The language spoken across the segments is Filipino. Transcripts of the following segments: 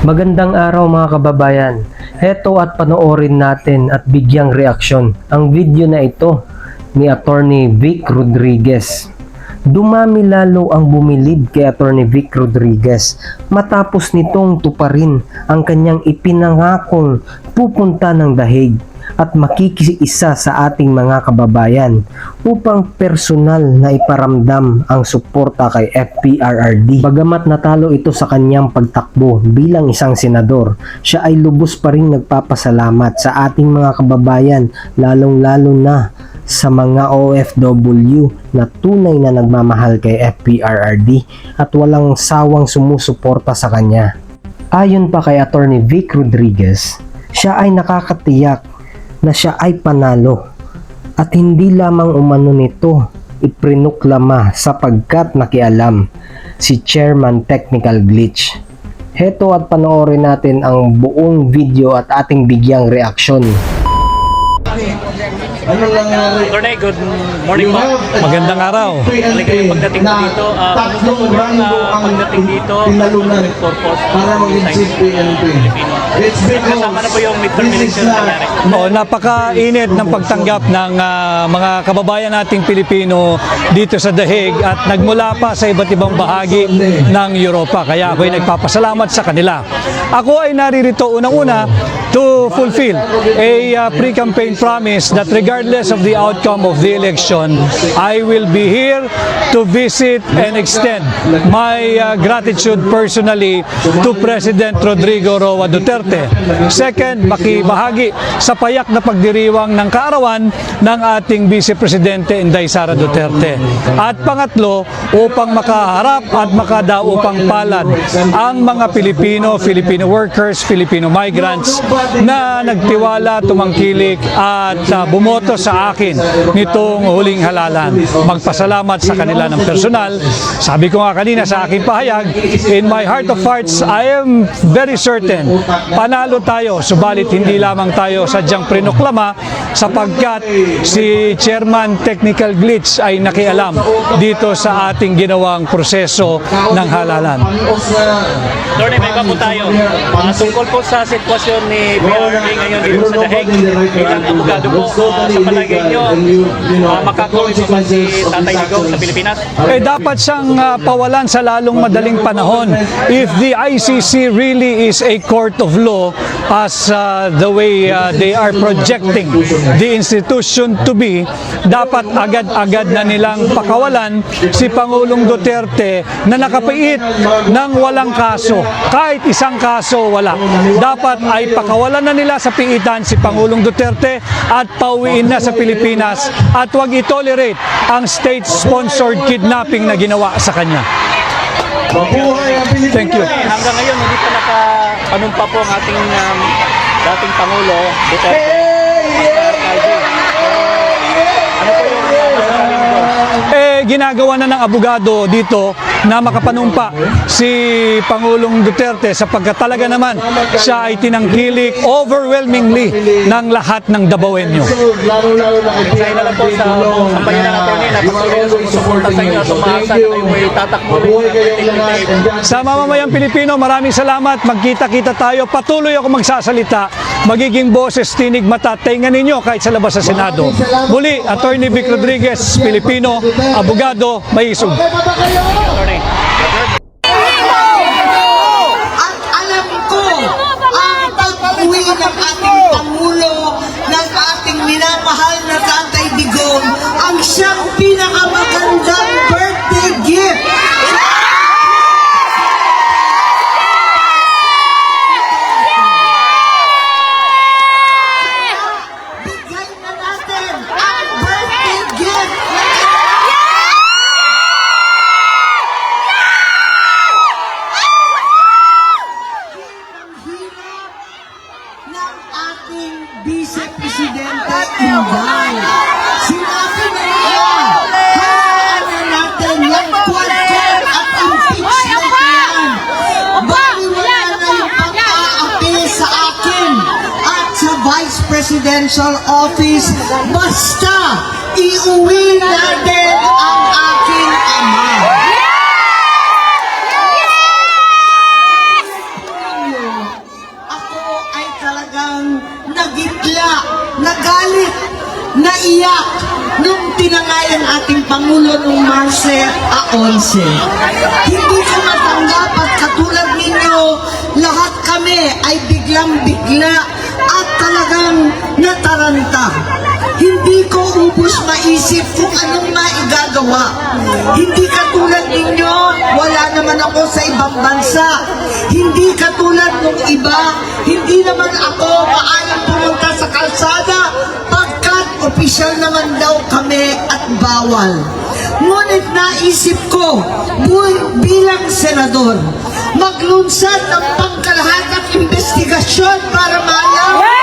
Magandang araw mga kababayan. Heto at panoorin natin at bigyang reaksyon ang video na ito ni Attorney Vic Rodriguez. Dumami lalo ang bumilib kay Attorney Vic Rodriguez matapos nitong tuparin ang kanyang ipinangakong pupunta ng dahig at makikiisa sa ating mga kababayan upang personal na iparamdam ang suporta kay FPRRD. Bagamat natalo ito sa kanyang pagtakbo bilang isang senador, siya ay lubos pa rin nagpapasalamat sa ating mga kababayan, lalong-lalo na sa mga OFW na tunay na nagmamahal kay FPRRD at walang sawang sumusuporta sa kanya. Ayon pa kay Attorney Vic Rodriguez, siya ay nakakatiyak na siya ay panalo at hindi lamang umano nito iprinuklama sapagkat nakialam si Chairman Technical Glitch. Heto at panoorin natin ang buong video at ating bigyang reaksyon. Attorney, good morning po. Magandang araw. Talaga yung pagdating mo dito, pagdating dito, purpose para mag-exit PNP. kasama na po yung midterm election na nangyari. Napakainit ng pagtanggap ng mga kababayan nating Pilipino dito sa Dahig at nagmula pa sa iba't ibang bahagi ng Europa. Kaya ako ay nagpapasalamat sa kanila. Ako ay naririto unang-una to fulfill a pre-campaign promise that regardless of the outcome of the election, I will be here to visit and extend my gratitude personally to President Rodrigo Roa Duterte. Second, makibahagi sa payak na pagdiriwang ng kaarawan ng ating Vice Presidente Inday Sara Duterte. At pangatlo, upang makaharap at makadaupang palad ang mga Pilipino, Filipino workers, Filipino migrants na nagtiwala, tumangkilik at bumoto sa akin nitong huling halalan. Magpasalamat sa kanila ng personal. Sabi ko nga kanina sa aking pahayag, in my heart of hearts, I am very certain panalo tayo, subalit hindi lamang tayo sadyang prinoklama sapagkat si Chairman Technical Glitch ay nakialam dito sa ating ginawang proseso ng halalan. Attorney, may iba po tayo. Tungkol po sa sitwasyon ni PRRD ngayon dito sa Dahig, bilang abogado po, sa palagay nyo, makakawin pa si Tatay Digong sa Pilipinas? Dapat siyang pawalan sa lalong madaling panahon. If the ICC really is a court of law as the way they are projecting the institution to be, dapat agad-agad na nilang pakawalan si Pangulong Duterte na nakapait ng walang kaso. Kahit isang kaso, wala. Dapat ay pakawalan na nila sa piitan si Pangulong Duterte at pauwiin na sa Pilipinas at huwag itolerate ang state-sponsored kidnapping na ginawa sa kanya. Thank you. Hanggang ngayon, hindi pa nakapanumpa po ang ating dating Pangulo, Duterte. Ano po yung masasabi mo? Ginagawa na ng abogado dito na makapanumpa si Pangulong Duterte sapagkat talaga naman siya ay tinangkilik overwhelmingly ng lahat ng Dabawenyo. Kaya na lang po sa sambayan ng attorney na patuloy na sumusuporta sa inyo at umaasa na kayo may tatakbo Sa mamamayang Pilipino, maraming salamat. Magkita-kita tayo. Patuloy ako magsasalita. Magiging boses, tinig, mata, tainga ninyo kahit sa labas sa Senado. Muli, Attorney Vic Rodriguez, Pilipino, abogado, may isog. At alam ko, ang pag-uwi ng ating Pangulo, ng ating minamahal na Tatay Digong, ang siyang pinakamagandang birthday gift. Bigay na natin ang birthday gift. Ng ating Vice Presidente Inday. Sinabi na niya, hayaan na natin yung quadcon at impeachment na yan. Baliwala na yung pag-aapil sa akin at sa Vice Presidential Office. Basta iuwi natin ang aking ama. nagalit, naiyak nung tinangay ang ating Pangulo nung Marse 11. Hindi ko matanggap at katulad ninyo, lahat kami ay biglang-bigla at talagang nataranta. Hindi ko ubus maisip kung anong maigagawa. Hindi katulad ninyo, wala naman ako sa ibang bansa. Hindi katulad ng iba, hindi naman ako maalam pumunta sa kalsada pagkat opisyal naman daw kami at bawal. Ngunit naisip ko, bilang senador, maglunsad ng pangkalahatang investigasyon para malaman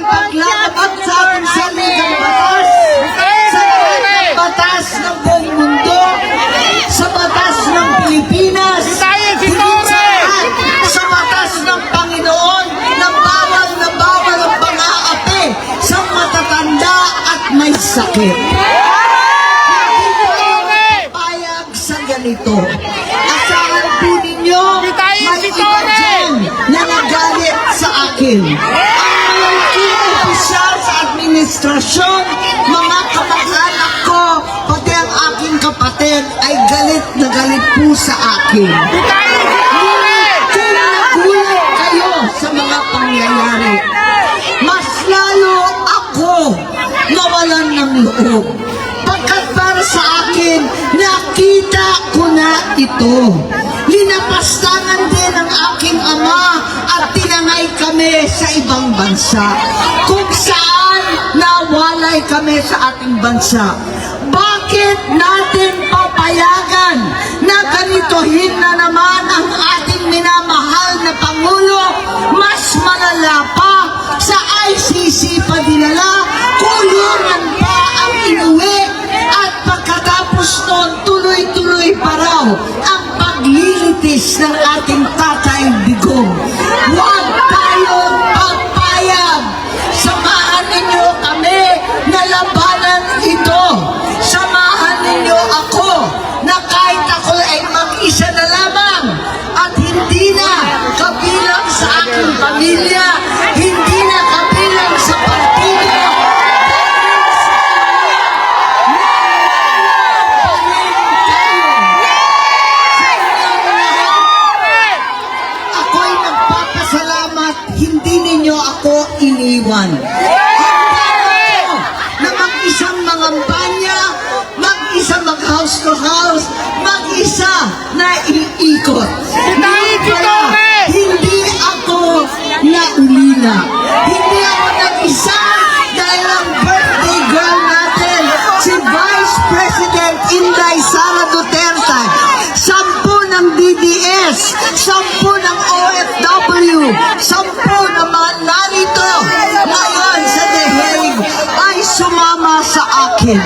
paglalabag sa ating saligang batas, sa saligang batas ng buong mundo, sa batas ng Pilipinas, higit sa lahat, sa batas ng Panginoon na bawal ang pang-aapi sa matatanda at may sakit. Hindi ko payag sa ganito. Asahan po ninyo, may iba dyan na nagalit sa akin. Opisyal sa administrasyon, mga kamag-anak ko, pati ang aking kapatid ay galit na galit po sa akin. Kung nagulat kayo sa mga pangyayari, mas lalo ako nawalan ng loob. Pagkat para sa akin, nakita ko na ito. Linapastangan din ang aking ama at tinangay kami sa ibang bansa. Kung saan nawalay kami sa ating bansa. Bakit natin papayagan na ganitohin na naman ang ating minamahal na Pangulo? Mas malala pa, sa ICC pa dinala, kulungan pa ang inuwi, at pagkatapos noon, tuloy-tuloy pa raw ang paglilitis ng ating Tatay Digong. Huwag tayong pagpayag. Samahan ninyo kami na labanan ito. Samahan ninyo ako na kahit ako ay mag-isa na lamang at hindi na kabilang sa aking pamilya, hindi na kabilang sa partido, ako'y nagpapasalamat, hindi ninyo ako iniwan. Handa ako na mag-isang mangampanya, mag-isa mag-house to house, mag-isa na iikot. Hindi ako naulila. Hindi ako nag-isa dahil ang birthday girl natin, si Vice President Inday Sara Duterte, 10 ng DDS, 10 ng OFW, 10 na mga narito ngayon sa The Hague ay sumama sa akin.